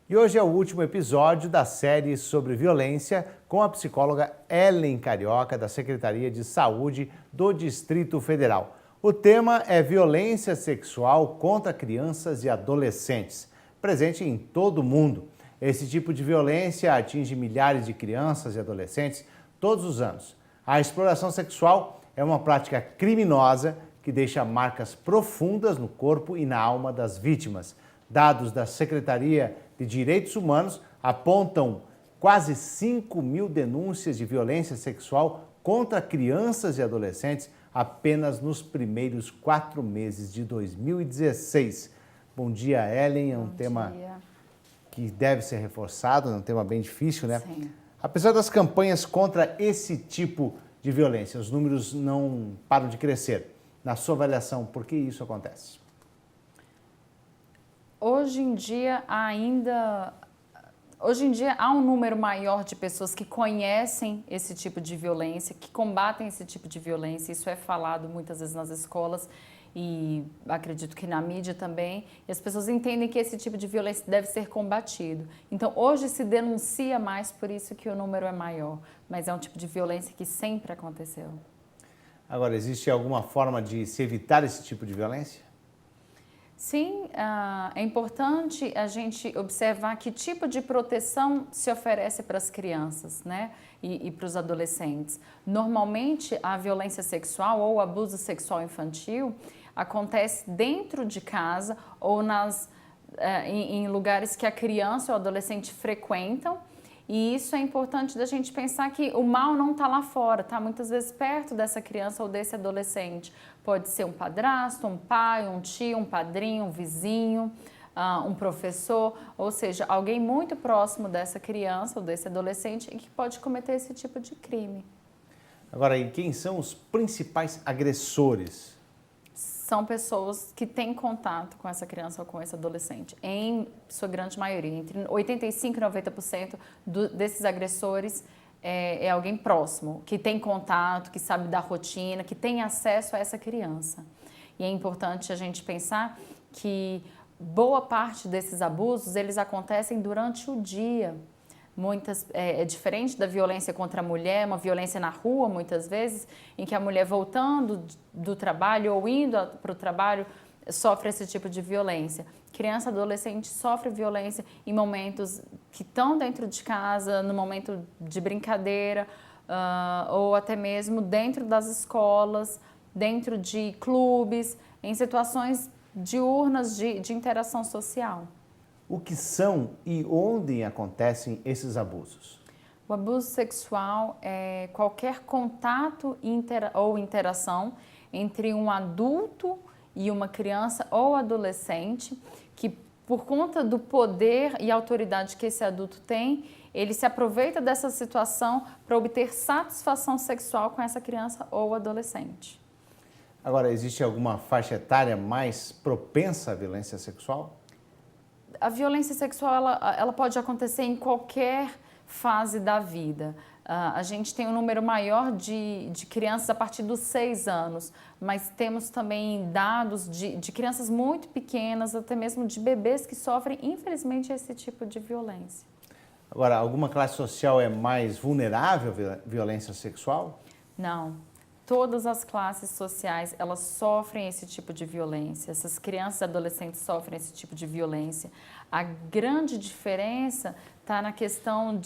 E hoje é o último episódio da série sobre violência com a psicóloga Ellen Carioca, da Secretaria de Saúde do Distrito Federal. O tema é violência sexual contra crianças e adolescentes, presente em todo o mundo. Esse tipo de violência atinge milhares de crianças e adolescentes todos os anos. A exploração sexual é uma prática criminosa que deixa marcas profundas no corpo e na alma das vítimas. Dados da Secretaria de Direitos Humanos apontam quase 5.000 denúncias de violência sexual contra crianças e adolescentes apenas nos primeiros 4 meses de 2016. Bom dia, Ellen. É um tema que deve ser reforçado, é um tema bem difícil, né? Sim. Apesar das campanhas contra esse tipo de violência, os números não param de crescer. Na sua avaliação, por que isso acontece? Hoje em dia há um número maior de pessoas que conhecem esse tipo de violência, que combatem esse tipo de violência. Isso é falado muitas vezes nas escolas e acredito que na mídia também. E as pessoas entendem que esse tipo de violência deve ser combatido. Então hoje se denuncia mais, por isso que o número é maior. Mas é um tipo de violência que sempre aconteceu. Agora, existe alguma forma de se evitar esse tipo de violência? Sim, é importante a gente observar que tipo de proteção se oferece para as crianças, né, e para os adolescentes. Normalmente, a violência sexual ou o abuso sexual infantil acontece dentro de casa ou em lugares que a criança ou o adolescente frequentam. E isso é importante da gente pensar que o mal não está lá fora, está muitas vezes perto dessa criança ou desse adolescente. Pode ser um padrasto, um pai, um tio, um padrinho, um vizinho, um professor, ou seja, alguém muito próximo dessa criança ou desse adolescente e que pode cometer esse tipo de crime. Agora, e quem são os principais agressores? São pessoas que têm contato com essa criança ou com esse adolescente, em sua grande maioria. Entre 85% e 90% desses agressores é alguém próximo, que tem contato, que sabe da rotina, que tem acesso a essa criança. E é importante a gente pensar que boa parte desses abusos, eles acontecem durante o dia. É diferente da violência contra a mulher, uma violência na rua, muitas vezes, em que a mulher voltando do trabalho ou indo para o trabalho sofre esse tipo de violência. Criança, adolescente sofre violência em momentos que estão dentro de casa, no momento de brincadeira, ou até mesmo dentro das escolas, dentro de clubes, em situações diurnas de interação social. O que são e onde acontecem esses abusos? O abuso sexual é qualquer contato ou interação entre um adulto e uma criança ou adolescente que, por conta do poder e autoridade que esse adulto tem, ele se aproveita dessa situação para obter satisfação sexual com essa criança ou adolescente. Agora, existe alguma faixa etária mais propensa à violência sexual? A violência sexual ela pode acontecer em qualquer fase da vida. A gente tem um número maior de crianças a partir dos 6 anos, mas temos também dados de crianças muito pequenas, até mesmo de bebês que sofrem, infelizmente, esse tipo de violência. Agora, alguma classe social é mais vulnerável à violência sexual? Não. Todas as classes sociais, elas sofrem esse tipo de violência. Essas crianças e adolescentes sofrem esse tipo de violência. A grande diferença está na questão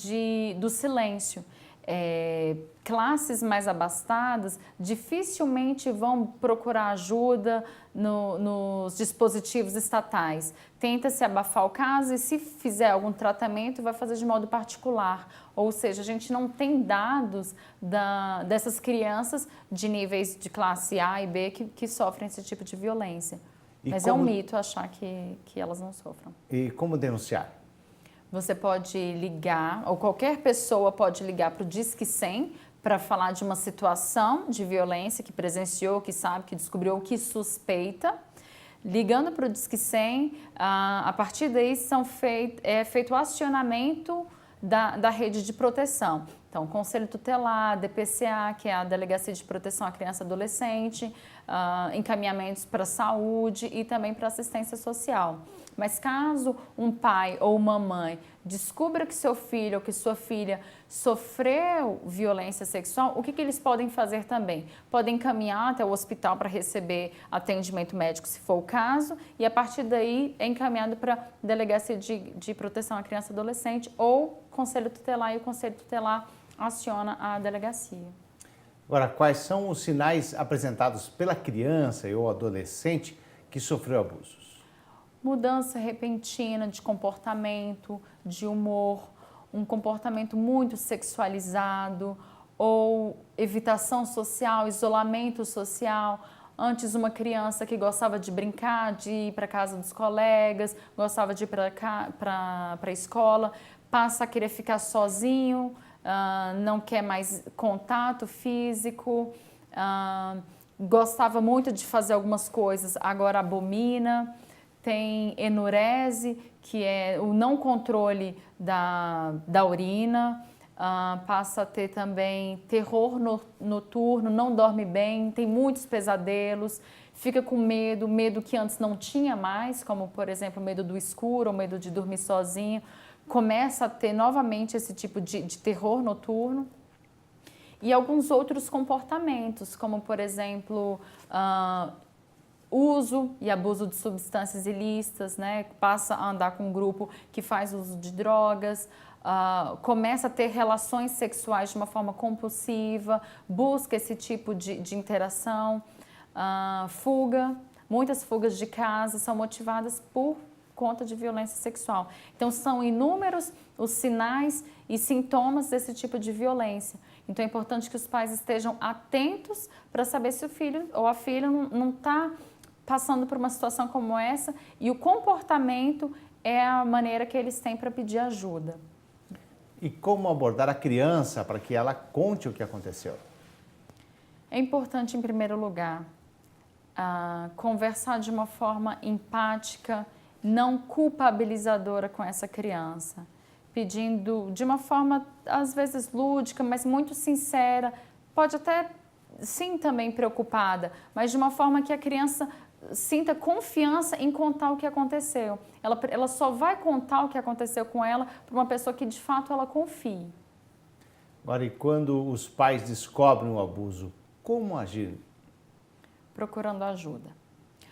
do silêncio. Classes mais abastadas dificilmente vão procurar ajuda nos dispositivos estatais. Tenta-se abafar o caso e, se fizer algum tratamento, vai fazer de modo particular. Ou seja, a gente não tem dados dessas crianças de níveis de classe A e B que sofrem esse tipo de violência. Mas é um mito achar que elas não sofram. E como denunciar? Você pode ligar, ou qualquer pessoa pode ligar para o Disque 100 para falar de uma situação de violência que presenciou, que sabe, que descobriu ou que suspeita. Ligando para o Disque 100, a partir daí é feito o acionamento da rede de proteção. Então, Conselho Tutelar, DPCA, que é a Delegacia de Proteção à Criança e Adolescente, encaminhamentos para a saúde e também para assistência social. Mas caso um pai ou uma mãe descubra que seu filho ou que sua filha sofreu violência sexual, o que eles podem fazer também? Podem encaminhar até o hospital para receber atendimento médico, se for o caso, e a partir daí é encaminhado para a Delegacia de Proteção à Criança e Adolescente ou Conselho Tutelar, e o Conselho Tutelar aciona a delegacia. Agora, quais são os sinais apresentados pela criança ou adolescente que sofreu abusos? Mudança repentina de comportamento, de humor, um comportamento muito sexualizado ou evitação social, isolamento social. Antes, uma criança que gostava de brincar, de ir para a casa dos colegas, gostava de ir para a escola, passa a querer ficar sozinho, não quer mais contato físico, gostava muito de fazer algumas coisas, agora abomina. Tem enurese, que é o não controle da urina, passa a ter também terror noturno, não dorme bem, tem muitos pesadelos, fica com medo que antes não tinha mais, como por exemplo medo do escuro ou medo de dormir sozinho, começa a ter novamente esse tipo de terror noturno. E alguns outros comportamentos, como por exemplo uso e abuso de substâncias ilícitas, né? Passa a andar com um grupo que faz uso de drogas, começa a ter relações sexuais de uma forma compulsiva, busca esse tipo de interação, fuga. Muitas fugas de casa são motivadas por conta de violência sexual. Então, são inúmeros os sinais e sintomas desse tipo de violência. Então, é importante que os pais estejam atentos para saber se o filho ou a filha não está passando por uma situação como essa, e o comportamento é a maneira que eles têm para pedir ajuda. E como abordar a criança para que ela conte o que aconteceu? É importante, em primeiro lugar, conversar de uma forma empática, não culpabilizadora com essa criança, pedindo de uma forma, às vezes, lúdica, mas muito sincera, pode até, sim, também preocupada, mas de uma forma que a criança sinta confiança em contar o que aconteceu. Ela só vai contar o que aconteceu com ela para uma pessoa que, de fato, ela confie. Agora, e quando os pais descobrem o abuso, como agir? Procurando ajuda.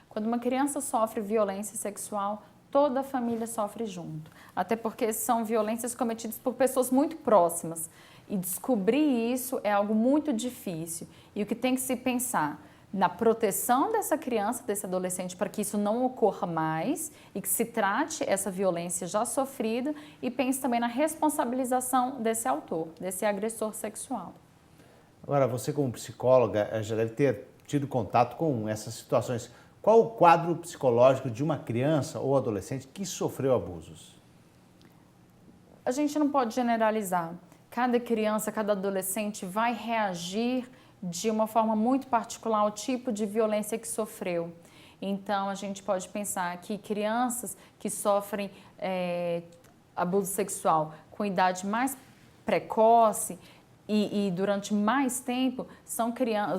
Quando uma criança sofre violência sexual, toda a família sofre junto. Até porque são violências cometidas por pessoas muito próximas. E descobrir isso é algo muito difícil. E o que tem que se pensar? Na proteção dessa criança, desse adolescente, para que isso não ocorra mais e que se trate essa violência já sofrida, e pense também na responsabilização desse autor, desse agressor sexual. Agora, você como psicóloga já deve ter tido contato com essas situações. Qual o quadro psicológico de uma criança ou adolescente que sofreu abusos? A gente não pode generalizar. Cada criança, cada adolescente vai reagir de uma forma muito particular ao tipo de violência que sofreu. Então, a gente pode pensar que crianças que sofrem abuso sexual com idade mais precoce e durante mais tempo,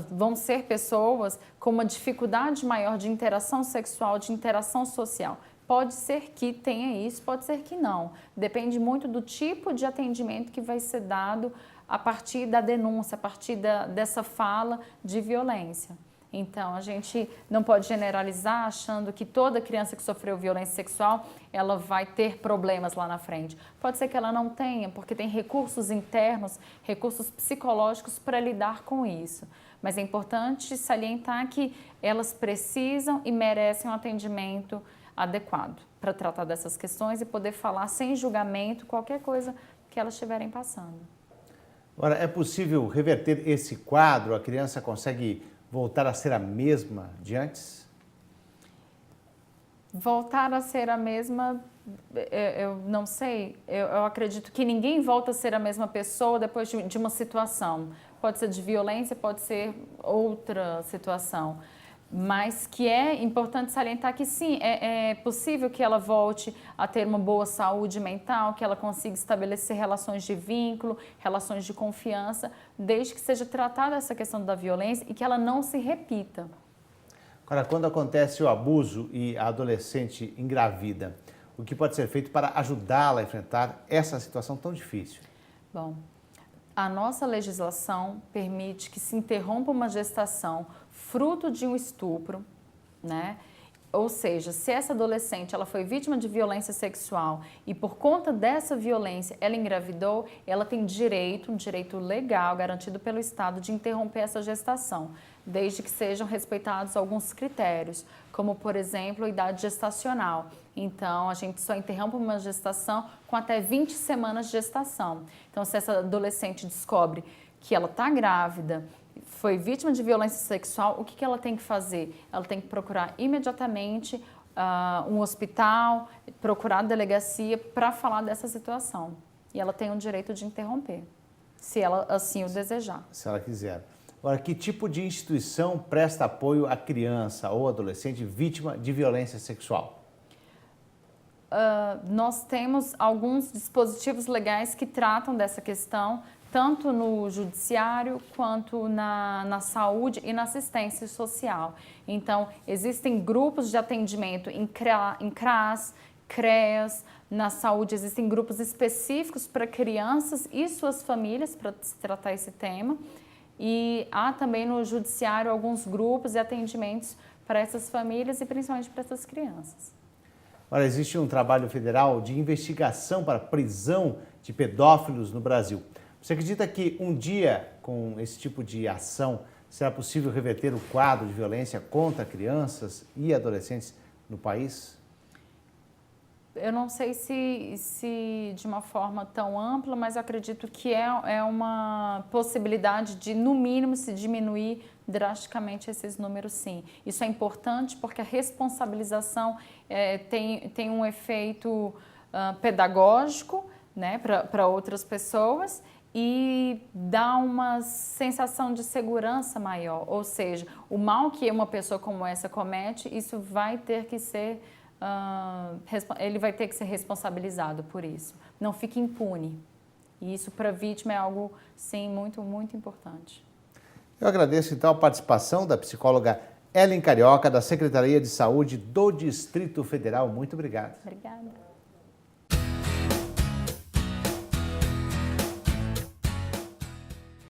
vão ser pessoas com uma dificuldade maior de interação sexual, de interação social. Pode ser que tenha isso, pode ser que não. Depende muito do tipo de atendimento que vai ser dado a partir da denúncia, a partir dessa fala de violência. Então, a gente não pode generalizar achando que toda criança que sofreu violência sexual, ela vai ter problemas lá na frente. Pode ser que ela não tenha, porque tem recursos internos, recursos psicológicos para lidar com isso. Mas é importante salientar que elas precisam e merecem um atendimento adequado para tratar dessas questões e poder falar sem julgamento qualquer coisa que elas estiverem passando. Agora, é possível reverter esse quadro? A criança consegue voltar a ser a mesma de antes? Voltar a ser a mesma, eu não sei. Eu acredito que ninguém volta a ser a mesma pessoa depois de uma situação. Pode ser de violência, pode ser outra situação. mas que é importante salientar que sim, é possível que ela volte a ter uma boa saúde mental, que ela consiga estabelecer relações de vínculo, relações de confiança, desde que seja tratada essa questão da violência e que ela não se repita. Agora, quando acontece o abuso e a adolescente engravida, o que pode ser feito para ajudá-la a enfrentar essa situação tão difícil? Bom, a nossa legislação permite que se interrompa uma gestação fruto de um estupro, né? Ou seja, se essa adolescente ela foi vítima de violência sexual e por conta dessa violência ela engravidou, ela tem direito, um direito legal garantido pelo Estado de interromper essa gestação, desde que sejam respeitados alguns critérios, como por exemplo a idade gestacional. Então, a gente só interrompe uma gestação com até 20 semanas de gestação. Então, se essa adolescente descobre que ela está grávida, foi vítima de violência sexual, o que ela tem que fazer? Ela tem que procurar imediatamente um hospital, procurar a delegacia para falar dessa situação. E ela tem o direito de interromper, se ela assim o desejar. Se ela quiser. Agora, que tipo de instituição presta apoio à criança ou adolescente vítima de violência sexual? Nós temos alguns dispositivos legais que tratam dessa questão, tanto no judiciário quanto na saúde e na assistência social. Então, existem grupos de atendimento em CRAS, CREAS, na saúde existem grupos específicos para crianças e suas famílias para se tratar esse tema. E há também no judiciário alguns grupos e atendimentos para essas famílias e principalmente para essas crianças. Agora, existe um trabalho federal de investigação para prisão de pedófilos no Brasil. Você acredita que um dia, com esse tipo de ação, será possível reverter o quadro de violência contra crianças e adolescentes no país? Eu não sei se de uma forma tão ampla, mas eu acredito que é uma possibilidade de, no mínimo, se diminuir drasticamente esses números, sim. Isso é importante porque a responsabilização tem um efeito pedagógico, né, para outras pessoas e dá uma sensação de segurança maior. Ou seja, o mal que uma pessoa como essa comete, isso vai ter que ser... ele vai ter que ser responsabilizado por isso. Não fique impune. E isso para a vítima é algo, sim, muito, muito importante. Eu agradeço, então, a participação da psicóloga Ellen Carioca, da Secretaria de Saúde do Distrito Federal. Muito obrigado. Obrigada.